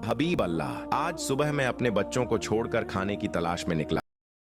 हबीब अल्लाह, आज सुबह मैं अपने बच्चों को छोड़कर खाने की तलाश में निकला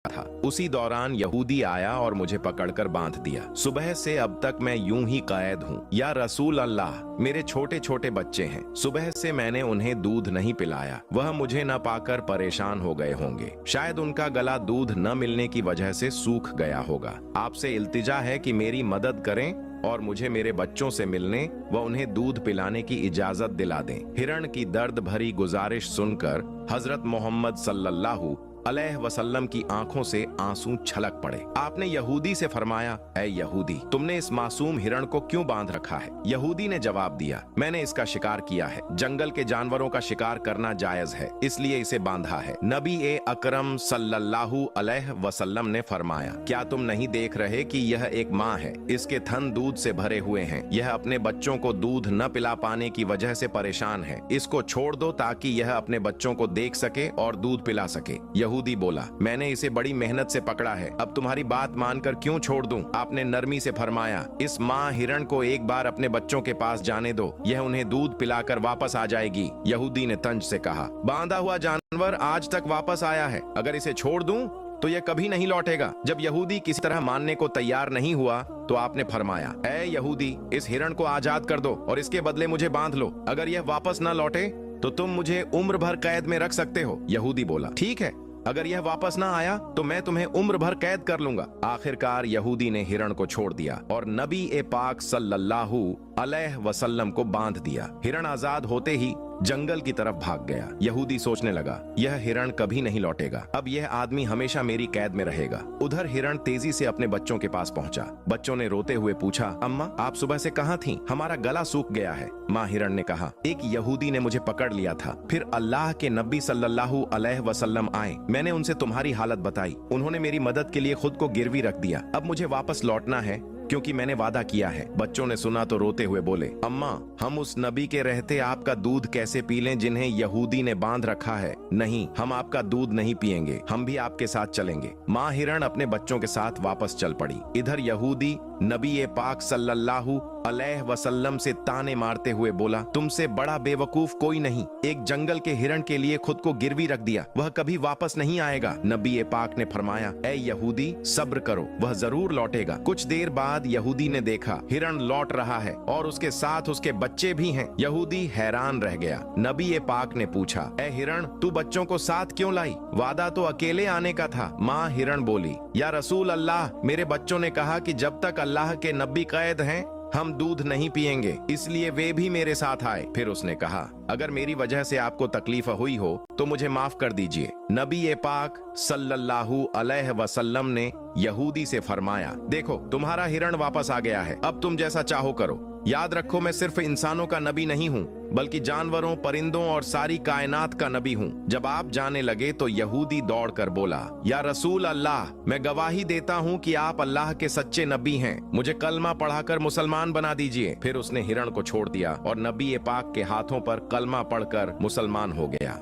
था। उसी दौरान यहूदी आया और मुझे पकड़कर बांध दिया। सुबह से अब तक मैं यूं ही कैद हूँ। या रसूल अल्लाह, मेरे छोटे छोटे बच्चे हैं। सुबह से मैंने उन्हें दूध नहीं पिलाया। वह मुझे न पाकर परेशान हो गए होंगे। शायद उनका गला दूध न मिलने की वजह से सूख गया होगा। आपसे इल्तिजा है कि मेरी मदद करें और मुझे मेरे बच्चों से मिलने व उन्हें दूध पिलाने की इजाजत दिला दें। हिरण की दर्द भरी गुजारिश सुनकर हजरत मोहम्मद सल्लल्लाहु अलैहि वसल्लम की आंखों से आंसू छलक पड़े। आपने यहूदी से फरमाया, ऐ यहूदी, तुमने इस मासूम हिरण को क्यों बांध रखा है? यहूदी ने जवाब दिया, मैंने इसका शिकार किया है। जंगल के जानवरों का शिकार करना जायज है, इसलिए इसे बांधा है। नबी ए अकरम सल्लल्लाहु अलैहि वसल्लम ने फरमाया, क्या तुम नहीं देख रहे कि यह एक माँ है? इसके थन दूध से भरे हुए हैं। यह अपने बच्चों को दूध न पिला पाने की वजह से परेशान है। इसको छोड़ दो ताकि यह अपने बच्चों को देख सके और दूध पिला सके। यहूदी बोला, मैंने इसे बड़ी मेहनत से पकड़ा है, अब तुम्हारी बात मानकर क्यों छोड़ दूं? आपने नरमी से फरमाया, इस माँ हिरण को एक बार अपने बच्चों के पास जाने दो, यह उन्हें दूध पिलाकर वापस आ जाएगी। यहूदी ने तंज से कहा, बांधा हुआ जानवर आज तक वापस आया है, अगर इसे छोड़ दूं तो यह कभी नहीं लौटेगा। जब यहूदी किसी तरह मानने को तैयार नहीं हुआ तो आपने फरमाया, ऐ यहूदी, इस हिरण को आजाद कर दो और इसके बदले मुझे बांध लो। अगर यह वापस न लौटे तो तुम मुझे उम्र भर कैद में रख सकते हो। यहूदी बोला, ठीक है, अगर यह वापस ना आया तो मैं तुम्हें उम्र भर कैद कर लूंगा। आखिरकार यहूदी ने हिरण को छोड़ दिया और नबी ए पाक सल्लल्लाहु अलैहि वसल्लम को बांध दिया। हिरण आजाद होते ही जंगल की तरफ भाग गया। यहूदी सोचने लगा, यह हिरण कभी नहीं लौटेगा, अब यह आदमी हमेशा मेरी कैद में रहेगा। उधर हिरण तेजी से अपने बच्चों के पास पहुंचा। बच्चों ने रोते हुए पूछा, अम्मा, आप सुबह से कहाँ थीं? हमारा गला सूख गया है। माँ हिरण ने कहा, एक यहूदी ने मुझे पकड़ लिया था, फिर अल्लाह के नबी सल्लल्लाहु अलैहि वसल्लम आए, मैंने उनसे तुम्हारी हालत बताई, उन्होंने मेरी मदद के लिए खुद को गिरवी रख दिया। अब मुझे वापस लौटना है क्योंकि मैंने वादा किया है। बच्चों ने सुना तो रोते हुए बोले, अम्मा, हम उस नबी के रहते आपका दूध कैसे पी लें जिन्हें यहूदी ने बांध रखा है? नहीं, हम आपका दूध नहीं पिएंगे, हम भी आपके साथ चलेंगे। माँ हिरण अपने बच्चों के साथ वापस चल पड़ी। इधर यहूदी नबी ए पाक सल्लल्लाहु अलैहि वसल्लम से ताने मारते हुए बोला, तुमसे बड़ा बेवकूफ कोई नहीं। एक जंगल के हिरण के लिए खुद को गिरवी रख दिया, वह कभी वापस नहीं आएगा। नबी ए पाक ने फरमाया, ऐ यहूदी, सब्र करो, वह जरूर लौटेगा। कुछ देर बाद यहूदी ने देखा हिरण लौट रहा है और उसके साथ उसके बच्चे भी हैं। यहूदी हैरान रह गया। नबी ए पाक ने पूछा, ऐ हिरण, तू बच्चों को साथ क्यों लाई? वादा तो अकेले आने का था। माँ हिरण बोली, या रसूल अल्लाह, मेरे बच्चों ने कहा कि जब तक अल्लाह के नबी कैद हैं हम दूध नहीं पिएंगे, इसलिए वे भी मेरे साथ आए। फिर उसने कहा, अगर मेरी वजह से आपको तकलीफ हुई हो तो मुझे माफ कर दीजिए। नबी ए पाक सल्लल्लाहु अलैहि वसल्लम ने यहूदी से फरमाया, देखो, तुम्हारा हिरण वापस आ गया है, अब तुम जैसा चाहो करो। याद रखो, मैं सिर्फ इंसानों का नबी नहीं हूँ, बल्कि जानवरों, परिंदों और सारी कायनात का नबी हूँ। जब आप जाने लगे तो यहूदी दौड़कर बोला, या रसूल अल्लाह, मैं गवाही देता हूँ कि आप अल्लाह के सच्चे नबी हैं, मुझे कलमा पढ़ाकर मुसलमान बना दीजिए। फिर उसने हिरण को छोड़ दिया और नबी ए पाक के हाथों पर कलमा पढ़कर मुसलमान हो गया।